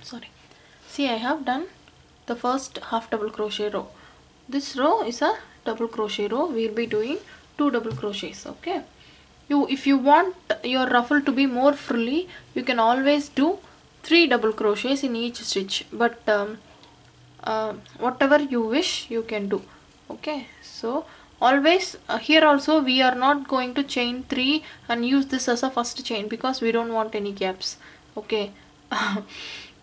sorry. See, I have done the first half double crochet row. This row is a double crochet row. We will be doing 2 double crochets. Okay, if you want your ruffle to be more frilly, you can always do 3 double crochets in each stitch, but whatever you wish you can do. Okay, so always here also we are not going to chain 3 and use this as a first chain because we don't want any gaps. Okay.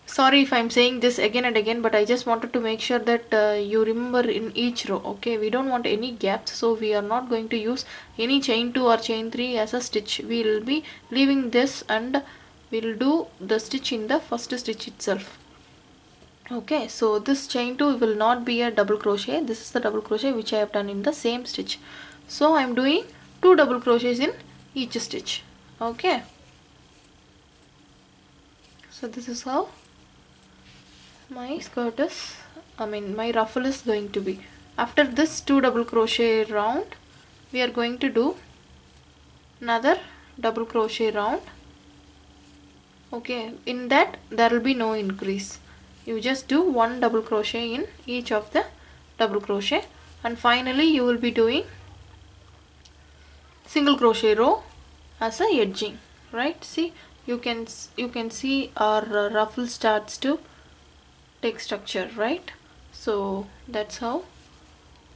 Sorry if I'm saying this again and again, but I just wanted to make sure that you remember in each row. Okay, we don't want any gaps, so we are not going to use any chain 2 or chain 3 as a stitch. We will be leaving this and we'll do the stitch in the first stitch itself. Okay, so this chain 2 will not be a double crochet. This is the double crochet which I have done in the same stitch. So I am doing 2 double crochets in each stitch. Okay, so this is how my skirt is, my ruffle is going to be. After this 2 double crochet round, we are going to do another double crochet round. Okay, in that there will be no increase. You just do 1 double crochet in each of the double crochet, and finally you will be doing single crochet row as a edging, right? See, you can see our ruffle starts to take structure, right? So that's how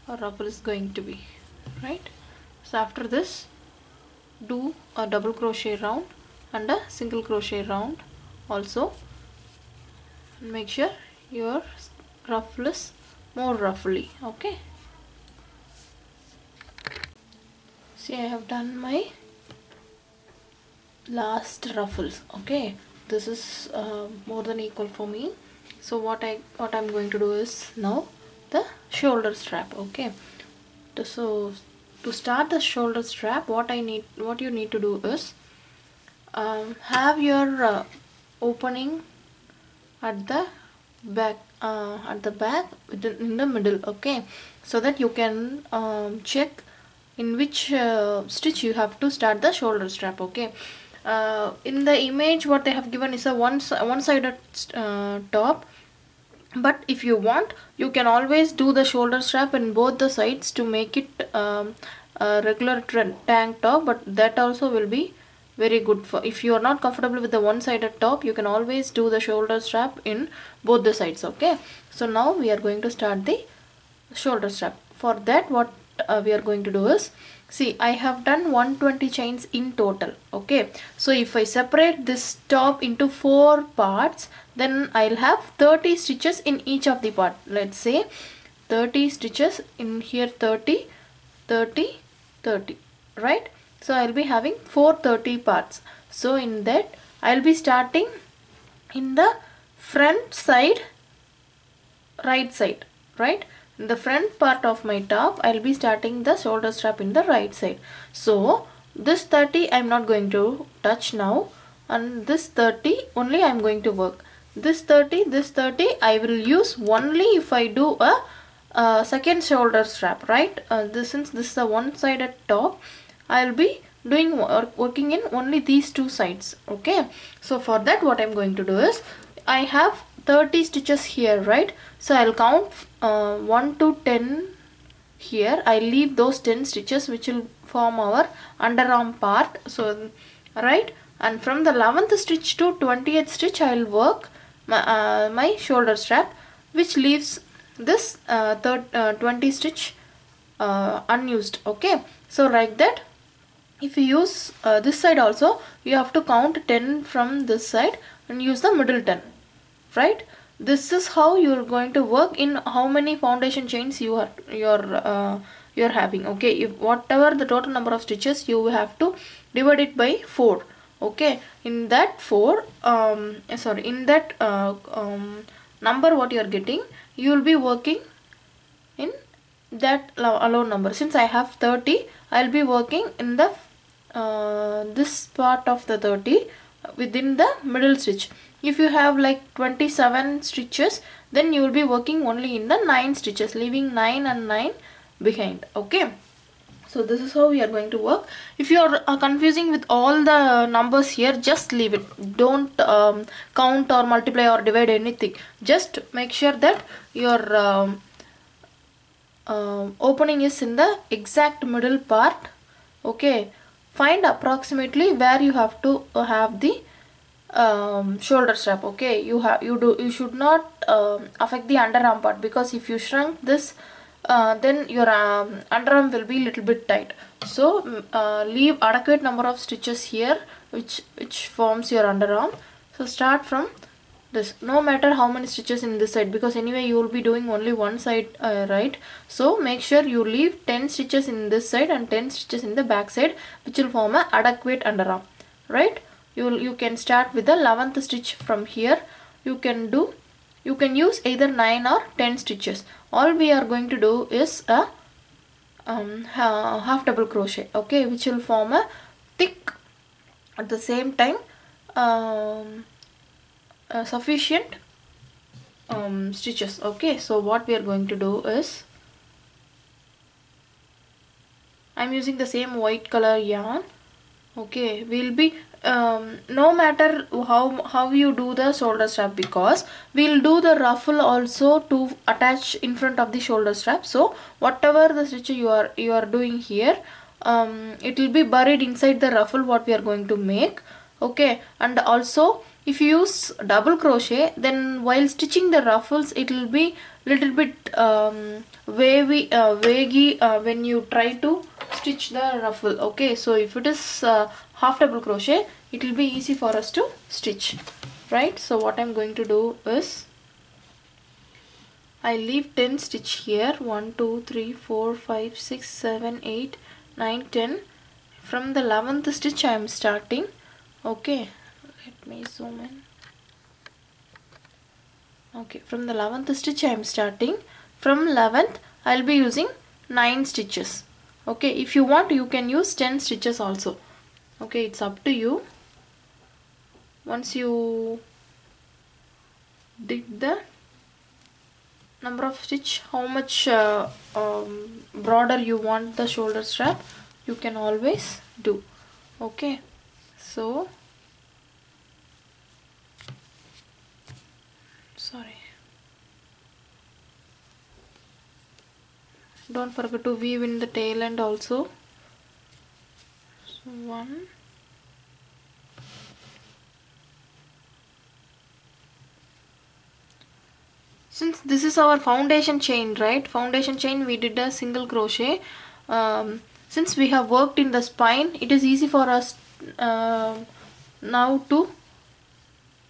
our ruffle is going to be, right? So after this, do a double crochet round and a single crochet round also. Make sure your ruffle is more ruffly. Okay, see, I have done my last ruffles. Okay, this is more than equal for me. So what I'm going to do is now the shoulder strap. Okay, so to start the shoulder strap, what you need to do is have your opening at the back in the middle. Okay, so that you can check in which stitch you have to start the shoulder strap. Okay, in the image what they have given is a one-sided top, but if you want, you can always do the shoulder strap in both the sides to make it a regular tank top, but that also will be very good. For if you are not comfortable with the one-sided top, you can always do the shoulder strap in both the sides. Okay, so now we are going to start the shoulder strap. For that, what we are going to do is, see, I have done 120 chains in total. Okay, so if I separate this top into 4 parts, then I'll have 30 stitches in each of the part. Let's say 30 stitches in here, 30, 30, 30, right? So I'll be having 430 parts. So in that I'll be starting in the front side, right side, right? In the front part of my top, I'll be starting the shoulder strap in the right side. So this 30 I'm not going to touch now, and this 30 only I'm going to work. This 30 I will use only if I do a second shoulder strap, right? Since this is a one-sided top, I'll be working in only these 2 sides. Okay, so for that, what I'm going to do is, I have 30 stitches here, right? So I'll count 1 to 10 here. I'll leave those 10 stitches which will form our underarm part. So right, and from the 11th stitch to 20th stitch I'll work my shoulder strap, which leaves this 20 stitch unused. Okay, so like that, if you use this side also, you have to count 10 from this side and use the middle 10, right? This is how you're going to work in how many foundation chains you're having. Okay, if whatever the total number of stitches, you have to divide it by 4. Okay, in that number what you are getting, you will be working in that alone number. Since I have 30, I'll be working in the this part of the 30 within the middle stitch. If you have like 27 stitches, then you will be working only in the 9 stitches, leaving 9 and 9 behind. Okay, So this is how we are going to work. If you are confusing with all the numbers here, just leave it. Don't count or multiply or divide anything. Just make sure that your opening is in the exact middle part. Okay, find approximately where you have to have the shoulder strap. Okay, you should not affect the underarm part, because if you shrunk this, then your underarm will be little bit tight. So leave adequate number of stitches here, which forms your underarm. So start from this, no matter how many stitches in this side, because anyway you will be doing only one side, right? So make sure you leave 10 stitches in this side and 10 stitches in the back side, which will form a adequate underarm, right? You can start with the 11th stitch from here. You can use either 9 or 10 stitches. All we are going to do is a half double crochet, okay, which will form a thick, at the same time sufficient stitches. Okay, so what we are going to do is, I'm using the same white color yarn. Okay, we'll be no matter how you do the shoulder strap, because we'll do the ruffle also to attach in front of the shoulder strap. So whatever the stitch you are doing here, it will be buried inside the ruffle what we are going to make. Okay, and also if you use double crochet, then while stitching the ruffles it will be little bit wavy when you try to stitch the ruffle. Okay, so if it is half double crochet, it will be easy for us to stitch, right? So what I'm going to do is, I leave 10 stitch here, 1 2 3 4 5 6 7 8 9 10. From the 11th stitch I am starting. Okay, let me zoom in. Okay, from the 11th stitch I am starting. From 11th I'll be using 9 stitches. Okay, if you want you can use 10 stitches also. Okay, it's up to you. Once you dig the number of stitch, how much broader you want the shoulder strap, you can always do. Okay, so sorry, don't forget to weave in the tail end also. So 1, since this is our foundation chain, right? Foundation chain we did a single crochet. Since we have worked in the spine, it is easy for us now to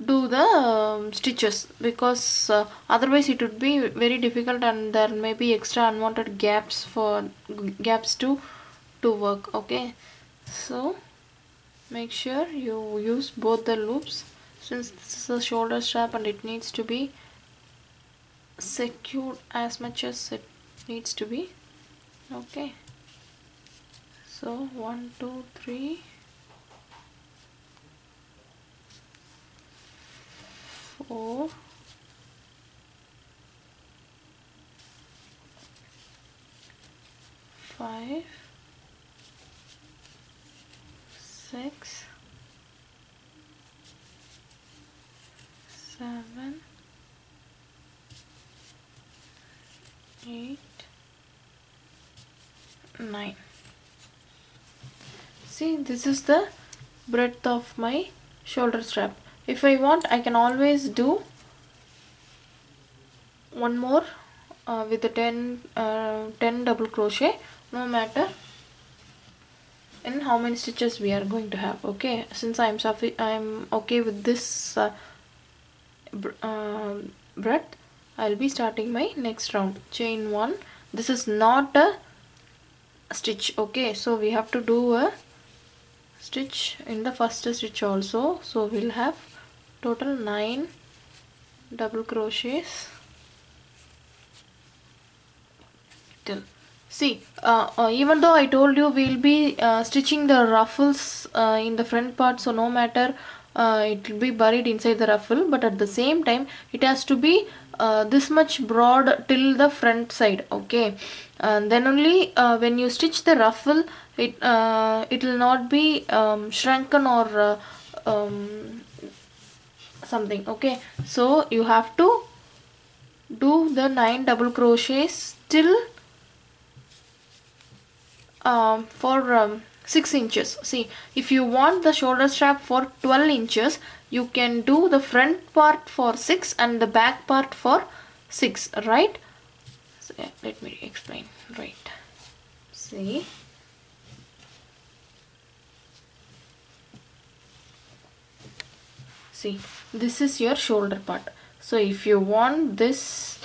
do the stitches, because otherwise it would be very difficult and there may be extra unwanted gaps to work. Okay, so make sure you use both the loops, since this is a shoulder strap and it needs to be secured as much as it needs to be. Okay, so 1 2 3 4 5 6 7 8 9. See, this is the breadth of my shoulder strap. If I want, I can always do one more with the 10 double crochet, no matter in how many stitches we are going to have. Okay, since I'm okay with this breadth, I'll be starting my next round. Chain 1. This is not a stitch. Okay, so we have to do a stitch in the first stitch also. So we'll have total 9 double crochets till. See, even though I told you we'll be stitching the ruffles in the front part, so no matter it will be buried inside the ruffle, but at the same time it has to be this much broad till the front side. Okay, and then only when you stitch the ruffle, it will not be shrunken or something. Okay, so you have to do the 9 double crochets till for 6 inches. See, if you want the shoulder strap for 12 inches, you can do the front part for 6 and the back part for 6, right? So yeah, let me explain. Right, see, this is your shoulder part. So if you want this,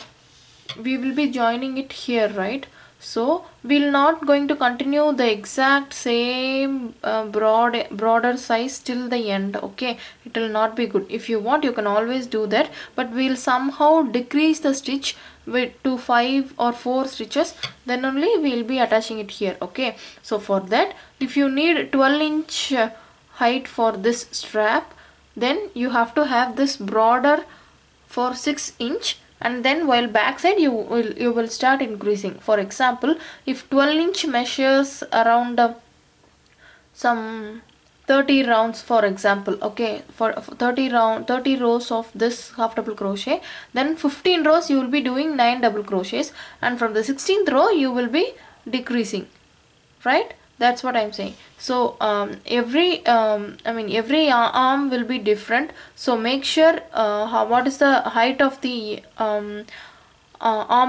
we will be joining it here, right? So we'll not going to continue the exact same broader size till the end. Okay, it will not be good. If you want, you can always do that, but we'll somehow decrease the stitch to 5 or 4 stitches, then only we'll be attaching it here. Okay, so for that, if you need 12-inch height for this strap, then you have to have this broader for 6 inch, and then while backside you will start increasing. For example, if 12-inch measures around some 30 rounds, for example, okay, for 30 rows of this half double crochet, then 15 rows you will be doing 9 double crochets, and from the 16th row you will be decreasing, right? That's what I'm saying. So every arm will be different, so make sure what is the height of the arm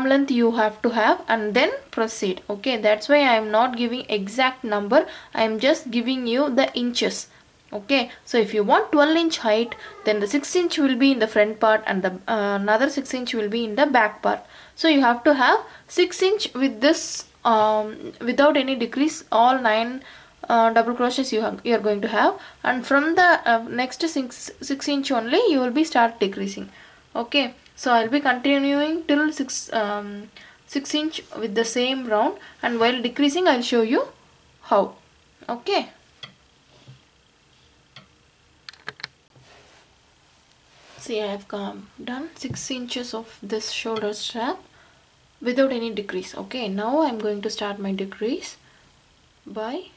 length you have to have, and then proceed. Okay, that's why I am not giving exact number, I am just giving you the inches. Okay, so if you want 12-inch height, then the 6-inch will be in the front part, and the another 6-inch will be in the back part. So you have to have 6-inch with this without any decrease, all 9 double crochets you are going to have, and from the next 6 inch only you will be start decreasing. Okay, so I'll be continuing till 6 inch with the same round, and while decreasing I'll show you how. Okay, see, I have done 6 inches of this shoulder strap without any decrease. Okay, now I'm going to start my decrease by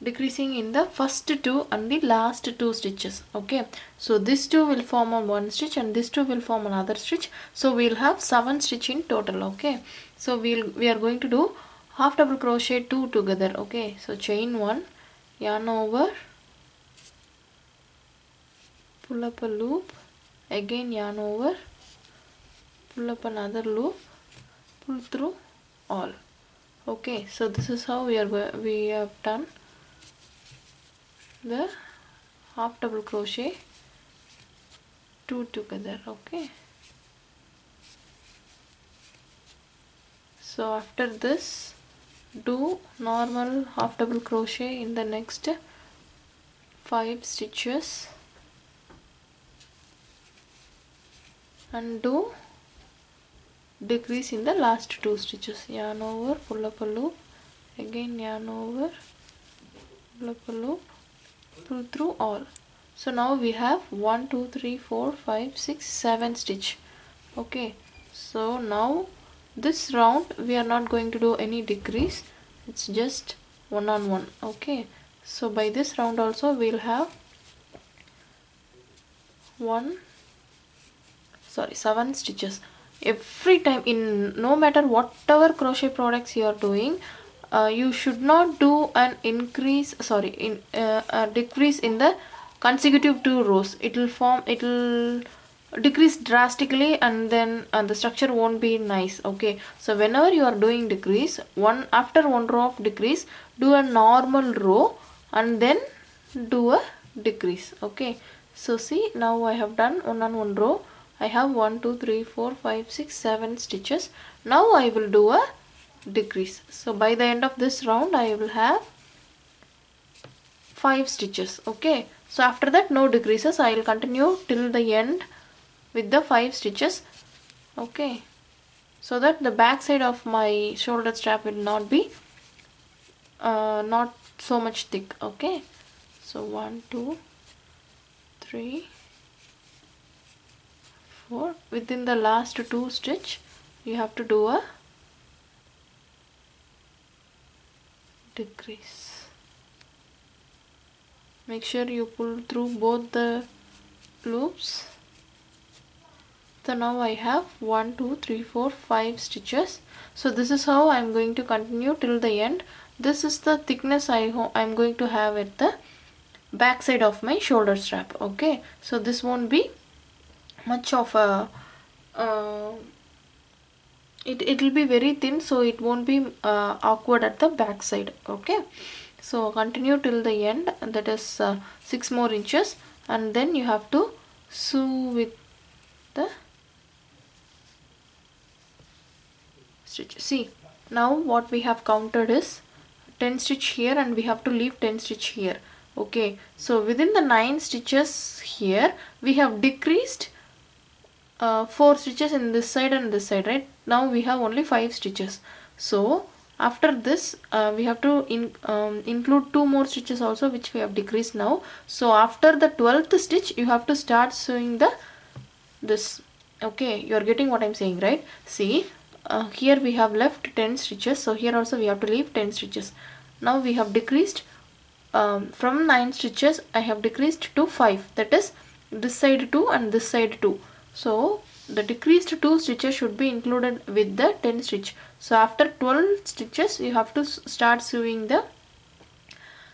decreasing in the first 2 and the last 2 stitches. Okay, so this 2 will form on one stitch and this 2 will form another stitch, so we'll have 7 stitch in total. Okay, so we are going to do half double crochet 2 together. Okay, so chain 1, yarn over, pull up a loop, again yarn over, pull up another loop, pull through all. Okay, so this is how we have done the half double crochet 2 together. Okay, so after this, do normal half double crochet in the next 5 stitches and do decrease in the last 2 stitches. Yarn over, pull up a loop, again yarn over, pull up a loop, pull through all. So now we have 1 2 3 4 5 6 7 stitch. Okay, so now this round we are not going to do any decrease, it's just 1 on 1. Okay, so by this round also we'll have 7 stitches every time. In no matter whatever crochet products you are doing, you should not do an decrease in the consecutive 2 rows. It will decrease drastically, and then the structure won't be nice. Okay, so whenever you are doing decrease, after one row of decrease, do a normal row and then do a decrease. Okay, so see, now I have done 1 on 1 row. I have 1 2 3 4 5 6 7 stitches. Now I will do a decrease. So by the end of this round I will have 5 stitches. Okay, so after that no decreases, I will continue till the end with the 5 stitches. Okay, so that the back side of my shoulder strap will not be not so much thick. Okay, so 1 2 3, 4. Within the last 2 stitch you have to do a decrease. Make sure you pull through both the loops. So now I have 1, 2, 3, 4, 5 stitches. So this is how I am going to continue till the end. This is the thickness I am going to have at the back side of my shoulder strap. Okay, so this won't be much of a it will be very thin, so it won't be awkward at the back side. Okay, so continue till the end, that is 6 more inches, and then you have to sew with the stitch. See, now what we have counted is 10 stitch here, and we have to leave 10 stitch here. Okay, so within the 9 stitches here we have decreased 4 stitches in this side and this side, right? Now we have only 5 stitches. So after this we have to include 2 more stitches also, which we have decreased now. So after the 12th stitch you have to start sewing this. Okay, you are getting what I am saying, right? See, here we have left 10 stitches, so here also we have to leave 10 stitches. Now we have decreased from 9 stitches I have decreased to 5, that is this side 2 and this side 2. So the decreased 2 stitches should be included with the 10 stitch. So after 12 stitches you have to start sewing the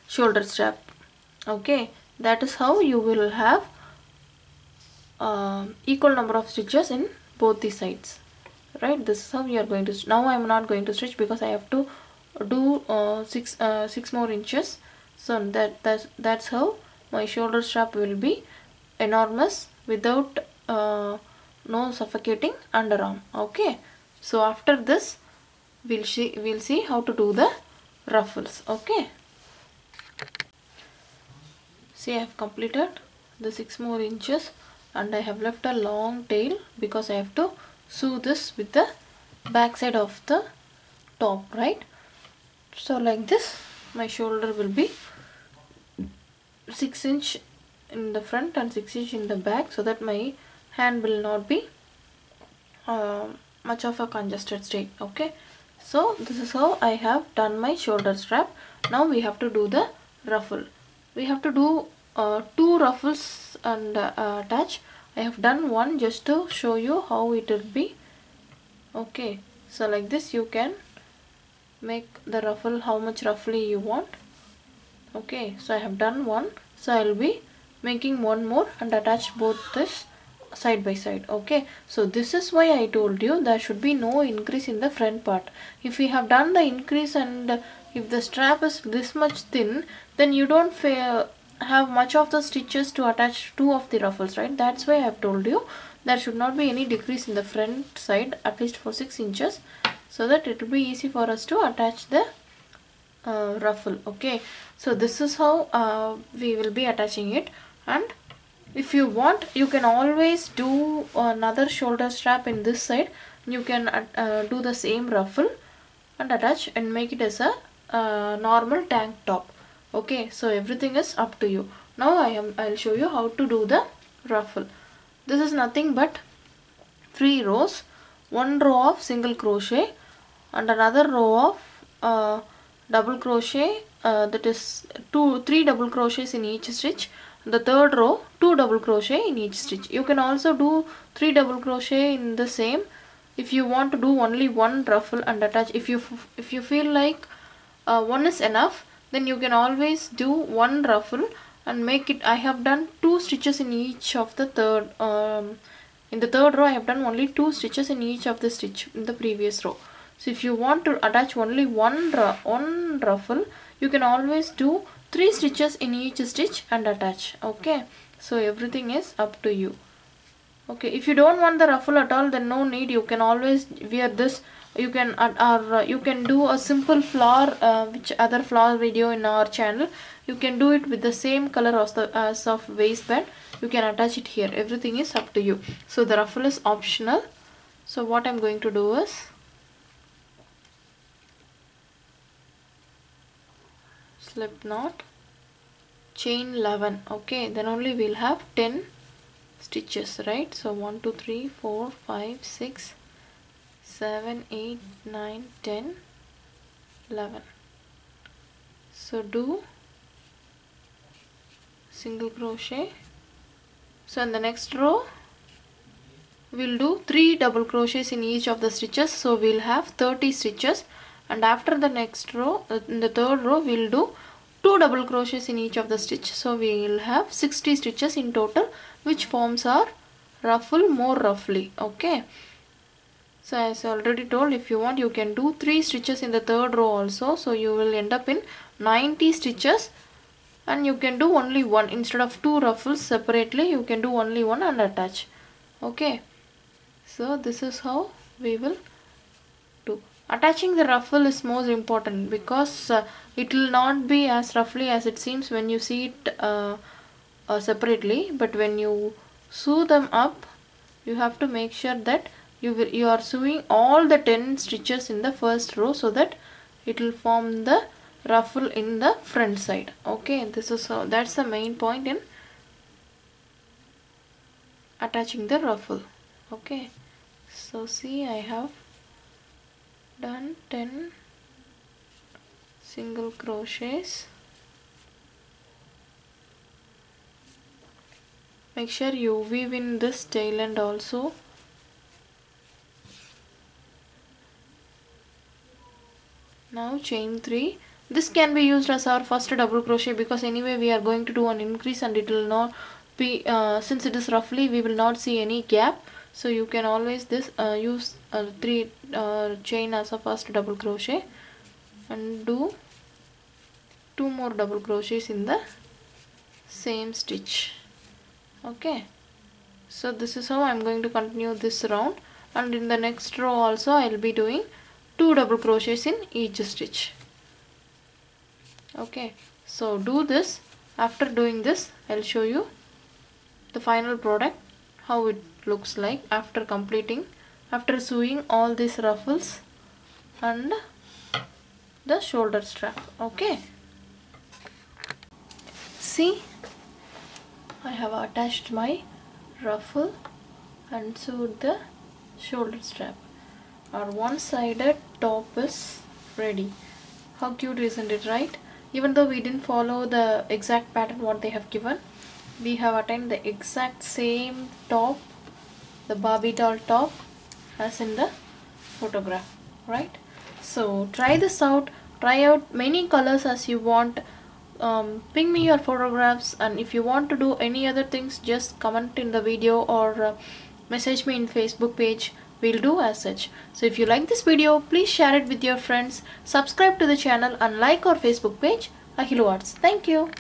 shoulder strap. Okay, that is how you will have equal number of stitches in both the sides, right? This is how you are going to. Now I am not going to stitch because I have to do 6 more inches. So that's how my shoulder strap will be enormous without no suffocating underarm. Okay, so after this we'll see how to do the ruffles. Okay, see, I have completed the 6 more inches and I have left a long tail because I have to sew this with the back side of the top, right? So like this my shoulder will be 6 inch in the front and 6 inch in the back, so that my hand will not be much of a congested state. Okay, so this is how I have done my shoulder strap. Now we have to do the ruffle. We have to do 2 ruffles and attach. I have done one just to show you how it will be. Okay, so like this you can make the ruffle how much roughly you want. Okay, so I have done one, so I will be making one more and attach both this side by side. Okay, so this is why I told you there should be no increase in the front part. If we have done the increase and if the strap is this much thin, then you don't have much of the stitches to attach 2 of the ruffles, right? That's why I have told you there should not be any decrease in the front side, at least for 6 inches, so that it will be easy for us to attach the ruffle. Okay, so this is how we will be attaching it. And if you want, you can always do another shoulder strap in this side. You can do the same ruffle and attach and make it as a normal tank top. Okay, so everything is up to you. Now I'll show you how to do the ruffle. This is nothing but 3 rows, 1 row of single crochet and another row of double crochet, that is 3 double crochets in each stitch. The third row 2 double crochet in each stitch. You can also do 3 double crochet in the same if you want to do only one ruffle and attach. If you feel like one is enough, then you can always do one ruffle and make it. I have done 2 stitches in each of the third in the third row I have done only 2 stitches in each of the stitch in the previous row. So if you want to attach only one ruffle, you can always do 3 stitches in each stitch and attach. Okay, so everything is up to you. Okay, if you don't want the ruffle at all, then no need. You can always wear this. You can you can do a simple flower, which other flower video in our channel. You can do it with the same color as of waistband. You can attach it here. Everything is up to you. So the ruffle is optional. So what I'm going to do is slip knot chain 11. Okay, then only we'll have 10 stitches, right? So 1 2 3 4 5 6 7 8 9 10 11. So do single crochet. So in the next row we'll do 3 double crochets in each of the stitches, so we'll have 30 stitches. And after the next row, in the third row, we'll do 2 double crochets in each of the stitch, so we will have 60 stitches in total, which forms our ruffle more roughly. Okay, so as I already told, if you want, you can do 3 stitches in the third row also, so you will end up in 90 stitches. And you can do only one instead of 2 ruffles separately, you can do only one and attach. Okay, so this is how we will do. Attaching the ruffle is most important, because it will not be as roughly as it seems when you see it separately, but when you sew them up, you have to make sure that you are sewing all the 10 stitches in the first row, so that it will form the ruffle in the front side. Okay, this is how, that's the main point in attaching the ruffle. Okay, so see, I have done 10 single crochets. Make sure you weave in this tail end also. Now chain 3. This can be used as our first double crochet, because anyway we are going to do an increase and it will not be since it is roughly, we will not see any gap. So you can always use 3 chain as a first double crochet and do 2 more double crochets in the same stitch. Okay, so this is how I'm going to continue this round, and in the next row also I will be doing 2 double crochets in each stitch. Okay, so do this. After doing this, I'll show you the final product, how it looks like after completing, after sewing all these ruffles and the shoulder strap. Okay, see, I have attached my ruffle and sewed the shoulder strap. Our one-sided top is ready. How cute, isn't it, right? Even though we didn't follow the exact pattern what they have given, we have attained the exact same top, the Barbie doll top, as in the photograph, right? So try this out, try out many colors as you want. Ping me your photographs, and if you want to do any other things, just comment in the video or message me in Facebook page. We'll do as such. So if you like this video, please share it with your friends, subscribe to the channel and like our Facebook page, Ahilu Arts. Thank you.